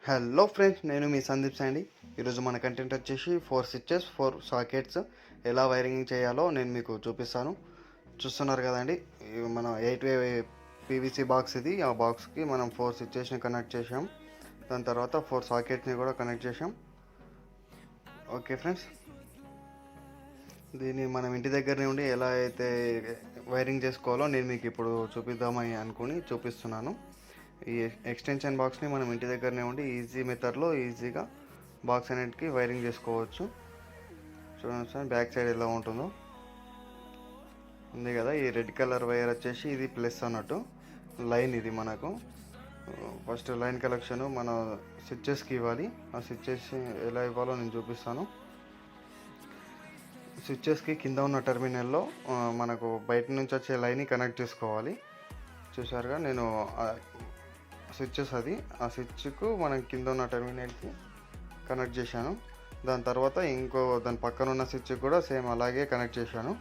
Hello friends, నేను మీ సందీప్ అండి. ఈరోజు మన కంటెంట్ వచ్చేసి 4 స్విచెస్ 4 సాకెట్స్ ఎలా వైరింగ్ చేయాలో నేను మీకు చూపిస్తాను. చూస్తున్నారు కదండి, మన 8వే పీవీసీ బాక్స్ ఇది. ఆ బాక్స్కి మనం 4 స్విచెస్ని కనెక్ట్ చేసాం. దాని తర్వాత 4 సాకెట్స్ని కూడా కనెక్ట్ చేసాం. ఓకే ఫ్రెండ్స్, దీన్ని మనం ఇంటి దగ్గరనే ఉండి ఎలా అయితే వైరింగ్ చేసుకోవాలో నేను మీకు ఇప్పుడు చూపిద్దామని అనుకుని చూపిస్తున్నాను. ఈ ఎక్స్టెన్షన్ బాక్స్ని మనం ఇంటి దగ్గరనే ఉండి ఈజీ మెథడ్లో ఈజీగా బాక్స్ అన్నిటికీ వైరింగ్ చేసుకోవచ్చు. చూడండి సార్, బ్యాక్ సైడ్ ఎలా ఉంటుందో ఉంది కదా. ఈ రెడ్ కలర్ వైర్ వచ్చేసి ఇది ప్లస్ అన్నట్టు లైన్. ఇది మనకు ఫస్ట్ లైన్ కలెక్షన్ మన స్విచ్చెస్కి ఇవ్వాలి. ఆ స్విచ్చెస్ ఎలా ఇవ్వాలో నేను చూపిస్తాను. స్విచ్చెస్కి కింద ఉన్న టెర్మినల్లో మనకు బయట నుంచి వచ్చే లైన్ని కనెక్ట్ చేసుకోవాలి. చూసారుగా, నేను స్విచ్చెస్ అది ఆ స్విచ్కు మనం కింద ఉన్న టెర్మినల్కి కనెక్ట్ చేశాను. దాని తర్వాత దాని పక్కన ఉన్న స్విచ్ కూడా సేమ్ అలాగే కనెక్ట్ చేశాను.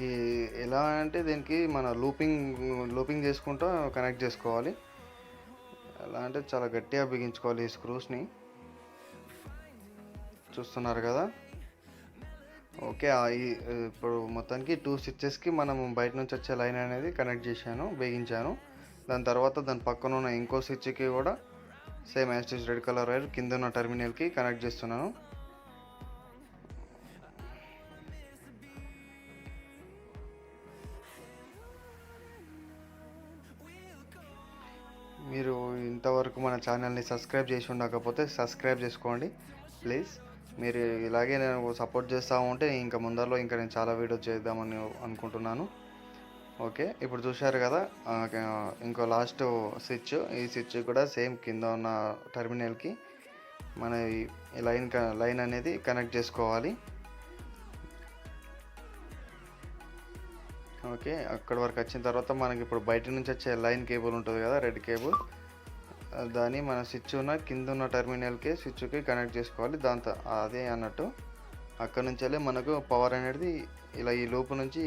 ఈ ఎలా అంటే దీనికి మన లూపింగ్ చేసుకుంటూ కనెక్ట్ చేసుకోవాలి. ఎలా అంటే చాలా గట్టిగా బిగించుకోవాలి ఈ స్క్రూస్ని. చూస్తున్నారు కదా. ఓకే, ఇప్పుడు మొత్తానికి 2 స్విచ్చెస్కి మనం బయట నుంచి వచ్చే లైన్ అనేది కనెక్ట్ చేశాను, బిగించాను. దాని తర్వాత దాని పక్కన ఉన్న ఇంకో స్విచ్కి కూడా సేమ్ యాస్టిస్ రెడ్ కలర్ వైర్ కింద ఉన్న టెర్మినల్కి కనెక్ట్ చేస్తున్నాను. మీరు ఇంతవరకు మన ఛానల్ని సబ్స్క్రైబ్ చేసి ఉండకపోతే సబ్స్క్రైబ్ చేసుకోండి ప్లీజ్. మీరు ఇలాగే నేను సపోర్ట్ చేస్తూ ఉంటే ఇంకా ముందరలో నేను చాలా వీడియోస్ చేద్దామని అనుకుంటున్నాను. ఓకే, ఇప్పుడు చూశారు కదా, ఇంకో లాస్ట్ స్విచ్. ఈ స్విచ్ కూడా సేమ్ కింద ఉన్న టెర్మినల్కి మన ఈ లైన్ అనేది కనెక్ట్ చేసుకోవాలి. ఓకే, అక్కడి వరకు వచ్చిన తర్వాత మనకి ఇప్పుడు బయట నుంచి వచ్చే లైన్ కేబుల్ ఉంటుంది కదా, రెడ్ కేబుల్. దాన్ని మన స్విచ్ ఉన్న కింద ఉన్న టెర్మినల్కి స్విచ్కి కనెక్ట్ చేసుకోవాలి. దాంతో అదే అన్నట్టు అక్కడ నుంచి వెళ్ళి మనకు పవర్ అనేది ఇలా ఈ లూప్ నుంచి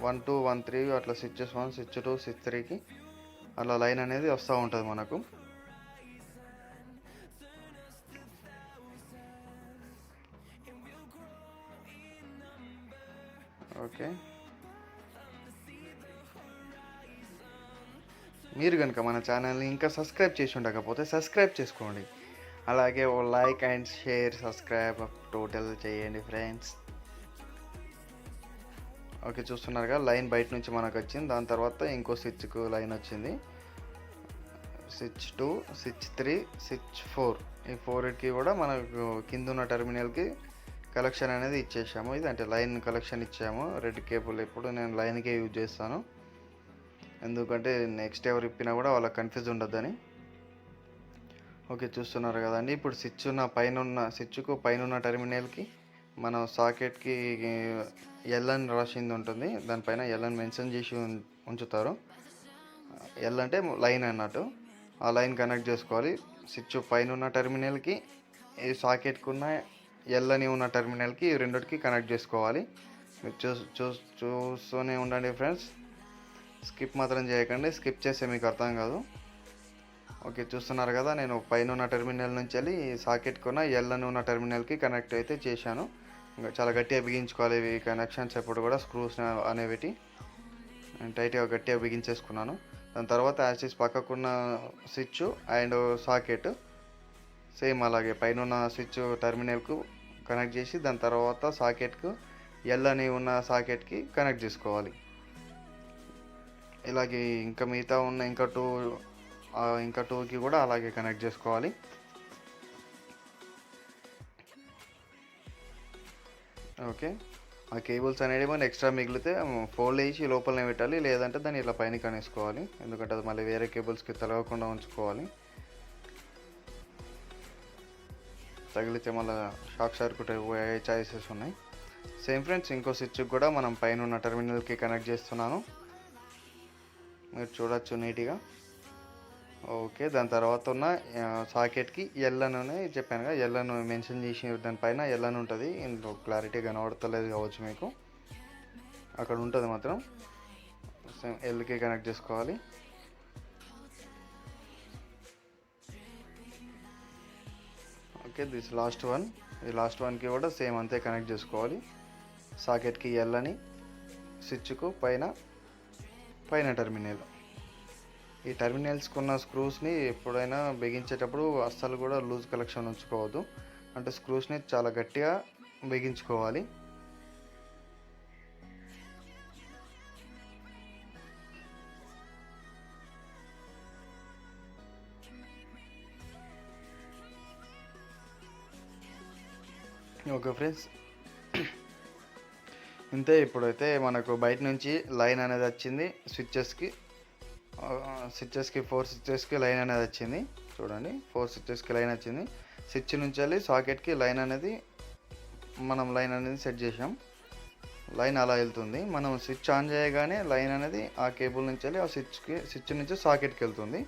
1 2 1 3 అట్లా స్విచెస్ 1 స్విచ్ 2 స్విచ్ 3కి అలా లైన్ అనేది వస్తూ ఉంటుంది మనకు. ఓకే, మీరు కనుక మన ఛానల్ని ఇంకా సబ్స్క్రైబ్ చేసి ఉండకపోతే సబ్స్క్రైబ్ చేసుకోండి. అలాగే ఓ like and share subscribe total చేయండి ఫ్రెండ్స్. ఓకే, చూస్తున్నారుగా, లైన్ బయట నుంచి మనకు వచ్చింది. దాని తర్వాత ఇంకో స్విచ్కు లైన్ వచ్చింది. స్విచ్ 2 స్విచ్ 3 స్విచ్ 4 ఈ 4కి కూడా మనకు కింద ఉన్న టెర్మినల్కి కలెక్షన్ అనేది ఇచ్చేసాము. ఇది అంటే లైన్ కలెక్షన్ ఇచ్చాము. రెడ్ కేబుల్ ఎప్పుడు నేను లైన్కే యూజ్ చేస్తాను, ఎందుకంటే నెక్స్ట్ ఎవరు ఇప్పినా కూడా వాళ్ళకి కన్ఫ్యూజ్ ఉండొద్దని. ఓకే, చూస్తున్నారు కదండి. ఇప్పుడు స్విచ్కు పైన ఉన్న టెర్మినల్కి మన సాకెట్కి ఎల్ అని రాసింది ఉంటుంది. దానిపైన ఎల్ అని మెన్షన్ చేసి ఉంచుతారు. ఎల్ అంటే లైన్ అన్నట్టు. ఆ లైన్ కనెక్ట్ చేసుకోవాలి. స్విచ్ పైన ఉన్న టెర్మినల్కి ఈ సాకెట్కి ఉన్న ఎల్ అని ఉన్న టెర్మినల్కి రెండిటికి కనెక్ట్ చేసుకోవాలి. మీరు చూస్తూనే ఉండండి ఫ్రెండ్స్, స్కిప్ మాత్రం చేయకండి. స్కిప్ చేస్తే మీకు అర్థం కాదు. ఓకే, చూస్తున్నారు కదా, నేను పైన ఉన్న టెర్మినల్ నుంచి వెళ్ళి సాకెట్కి ఉన్న ఎల్ అని ఉన్న టెర్మినల్కి కనెక్ట్ అయితే చేశాను. ఇంకా చాలా గట్టిగా బిగించుకోవాలి ఇవి కనెక్షన్స్ ఎప్పుడు కూడా. స్క్రూస్ అనేవి టైట్గా గట్టిగా బిగించేసుకున్నాను. దాని తర్వాత యాక్సిస్ పక్కకున్న స్విచ్ అండ్ సాకెట్ సేమ్ అలాగే పైన ఉన్న స్విచ్ టెర్మినల్కు కనెక్ట్ చేసి దాని తర్వాత సాకెట్కు ఎల్ అని ఉన్న సాకెట్కి కనెక్ట్ చేసుకోవాలి. ఇలాగే ఇంకా మిగతా ఉన్న ఇంకా 2కి కూడా అలాగే కనెక్ట్ చేసుకోవాలి. ఓకే, ఆ కేబుల్స్ అనేవి మనం ఎక్స్ట్రా మిగిలితే ఫోల్డ్ వేసి లోపలనే పెట్టాలి, లేదంటే దాన్ని ఇలా పైన కనేసుకోవాలి. ఎందుకంటే అది మళ్ళీ వేరే కేబుల్స్కి తగలకుండా ఉంచుకోవాలి. తగిలితే మళ్ళీ షాక్ సర్క్యూట్ అయ్యే ఛాయిసెస్ ఉన్నాయి. సేమ్ ఫ్రెండ్స్, ఇంకో స్విచ్ కూడా మనం పైన ఉన్న టెర్మినల్కి కనెక్ట్ చేస్తున్నాను, మీరు చూడొచ్చు నీట్గా. ఓకే, దాని తర్వాత ఉన్న సాకెట్కి ఎల్ అని చెప్పాను కదా, ఎల్ అని మెన్షన్ చేసి దానిపైన ఎల్ అని ఉంటుంది. ఇందులో క్లారిటీ కనబడతలేదు కావచ్చు మీకు, అక్కడ ఉంటుంది మాత్రం. సేమ్ ఎల్కి కనెక్ట్ చేసుకోవాలి. Okay, this last one. ఈ లాస్ట్ వన్కి కూడా సేమ్ అంతే కనెక్ట్ చేసుకోవాలి. సాకెట్కి ఎల్ అని, స్విచ్కు పైన టెర్మినల్. ఈ టెర్మినల్స్కి ఉన్న స్క్రూస్ని ఎప్పుడైనా బిగించేటప్పుడు అస్సలు కూడా లూజ్ కలెక్షన్ ఉంచుకోవద్దు. అంటే స్క్రూస్ని చాలా గట్టిగా బిగించుకోవాలి. ఓకే ఫ్రెండ్స్, ఇంతే. ఇప్పుడైతే మనకు బయట నుంచి లైన్ అనేది వచ్చింది. స్విచ్చెస్కి 4 స్విచ్చెస్కి లైన్ అనేది వచ్చింది. చూడండి, 4 స్విచ్చెస్కి లైన్ వచ్చింది. స్విచ్ నుంచి వెళ్ళి సాకెట్కి లైన్ అనేది సెట్ చేసాం. లైన్ అలా వెళ్తుంది. మనం స్విచ్ ఆన్ చేయగానే లైన్ అనేది ఆ కేబుల్ నుంచి వెళ్ళి ఆ స్విచ్ నుంచి సాకెట్కి వెళ్తుంది.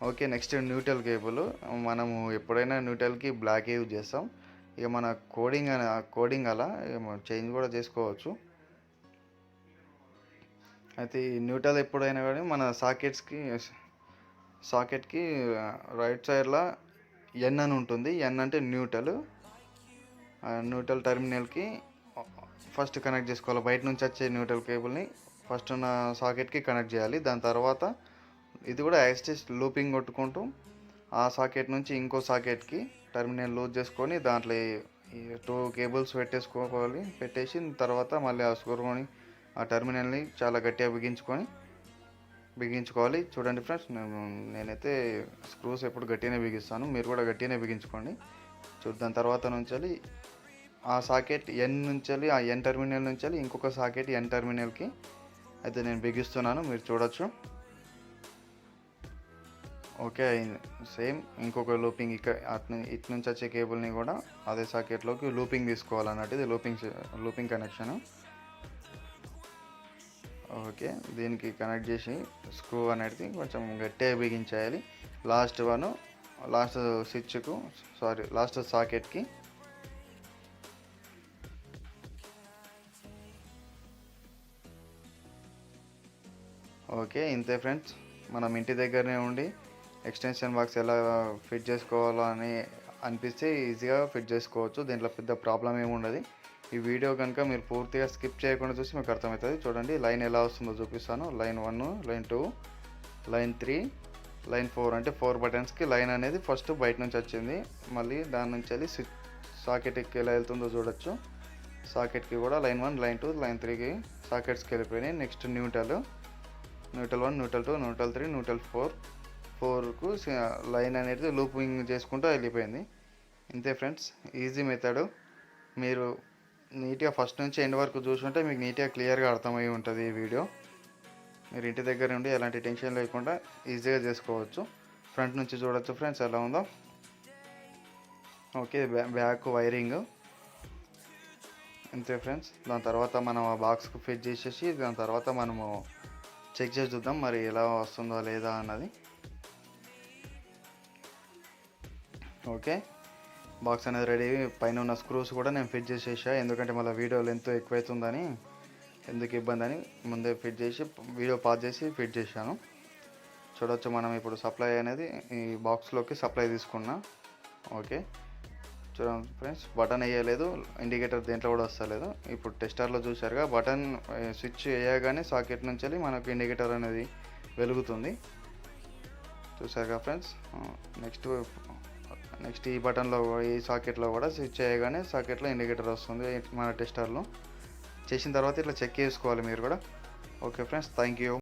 Okay, next neutral cable. మనము ఎప్పుడైనా న్యూట్రల్కి బ్లాక్ యూజ్ చేస్తాం. ఇక మన కోడింగ్ అలా చేంజ్ కూడా చేసుకోవచ్చు. అయితే ఈ న్యూట్రల్ ఎప్పుడైనా కానీ మన సాకెట్కి రైట్ సైడ్లో ఎన్ అని ఉంటుంది. ఎన్ అంటే న్యూట్రల్ టెర్మినల్కి ఫస్ట్ కనెక్ట్ చేసుకోవాలి. బయట నుంచి వచ్చే న్యూట్రల్ కేబుల్ని ఫస్ట్ ఉన్న సాకెట్కి కనెక్ట్ చేయాలి. దాని తర్వాత ఇది కూడా యాక్సిస్ లూపింగ్ కొట్టుకుంటూ ఆ సాకెట్ నుంచి ఇంకో సాకెట్కి టెర్మినల్ లూజ్ చేసుకొని దాంట్లో ఈ 2 కేబుల్స్ పెట్టేసి తర్వాత మళ్ళీ ఆ స్క్రూని ఆ టెర్మినల్ని చాలా గట్టిగా బిగించుకోవాలి. చూడండి ఫ్రెండ్స్, నేనైతే స్క్రూస్ ఎప్పుడు గట్టిగానే బిగిస్తాను. మీరు కూడా గట్టిగానే బిగించుకోండి. దాని తర్వాత నుంచి ఆ సాకెట్ ఆ ఎన్ టెర్మినల్ నుంచి ఇంకొక సాకెట్ ఎన్ టెర్మినల్కి అయితే నేను బిగిస్తున్నాను. మీరు చూడొచ్చు. ఓకే, అయింది. సేమ్ ఇంకొక లూపింగ్ ఇటు నుంచి వచ్చే కేబుల్ని కూడా అదే సాకెట్లోకి లూపింగ్ తీసుకోవాలన్నట్టు. ఇది లూపింగ్ కనెక్షన్. ఓకే, దీనికి కనెక్ట్ చేసి స్క్రూ అనేది కొంచెం గట్టిగా బిగించేయాలి. లాస్ట్ సాకెట్కి. ఓకే, ఇంతే ఫ్రెండ్స్. మనం ఇంటి దగ్గరనే ఉండి ఎక్స్టెన్షన్ బాక్స్ ఎలా ఫిట్ చేసుకోవాలో అని అనిపిస్తే ఈజీగా ఫిట్ చేసుకోవచ్చు. దీంట్లో పెద్ద ప్రాబ్లం ఏమి ఉండదు. ఈ వీడియో కనుక మీరు పూర్తిగా స్కిప్ చేయకుండా చూసి మీకు అర్థమవుతుంది. చూడండి, లైన్ ఎలా వస్తుందో చూపిస్తాను. లైన్ 1, లైన్ 2, లైన్ 3, లైన్ 4 అంటే 4 బటన్స్కి లైన్ అనేది ఫస్ట్ బయట నుంచి వచ్చింది. మళ్ళీ దాని నుంచి వెళ్ళి సాకెట్కి ఎలా వెళ్తుందో చూడొచ్చు. సాకెట్కి కూడా లైన్ 1, లైన్ 2, లైన్ 3కి సాకెట్స్కి వెళ్ళిపోయినాయి. Next neutral 1, neutral 2, neutral 3, neutral 4కు లైన్ అనేది లూపింగ్ చేసుకుంటూ వెళ్ళిపోయింది. ఇంతే ఫ్రెండ్స్, ఈజీ మెథడ్. మీరు నీట్గా ఫస్ట్ నుంచి ఎండ్ వరకు చూసుకుంటే మీకు నీట్గా క్లియర్గా అర్థమై ఉంటుంది ఈ వీడియో. మీరు ఇంటి దగ్గర నుండి ఎలాంటి టెన్షన్ లేకుండా ఈజీగా చేసుకోవచ్చు. ఫ్రంట్ నుంచి చూడొచ్చు ఫ్రెండ్స్ ఎలా ఉందో. Okay, back wiring. అంతే ఫ్రెండ్స్. దాని తర్వాత మనం ఆ బాక్స్కి ఫిట్ చేసేసి దాని తర్వాత మనము చెక్ చేసి చూద్దాం మరి ఎలా వస్తుందో లేదా అన్నది. ఓకే, బాక్స్ అనేది రెడీ. పైన ఉన్న స్క్రూస్ కూడా నేను ఫిట్ చేసేసా. ఎందుకంటే మళ్ళీ వీడియో లెంత్ ఎక్కువైతుందని, ఎందుకు ఇబ్బంది అని ముందే ఫిట్ చేసి వీడియో పాజ్ చేసి ఫిట్ చేశాను. చూడొచ్చు, మనం ఇప్పుడు సప్లై అనేది ఈ బాక్స్లోకి సప్లై తీసుకున్నా. ఓకే, చూడండి ఫ్రెండ్స్, బటన్ వేయలేదు, ఇండికేటర్ దేంట్లో కూడా వస్తలేదు. ఇప్పుడు టెస్టర్లో చూసారుగా, బటన్ స్విచ్ వేయగానే సాకెట్ నుంచి వెళ్ళి మనకు ఇండికేటర్ అనేది వెలుగుతుంది. చూసారుగా ఫ్రెండ్స్. నెక్స్ట్ ఈ బటన్లో ఈ సాకెట్లో కూడా స్విచ్ చేయగానే సాకెట్లో ఇండికేటర్ వస్తుంది మన టెస్టర్లో. చేసిన తర్వాత ఇట్లా చెక్ చేసుకోవాలి మీరు కూడా. Okay friends, thank you.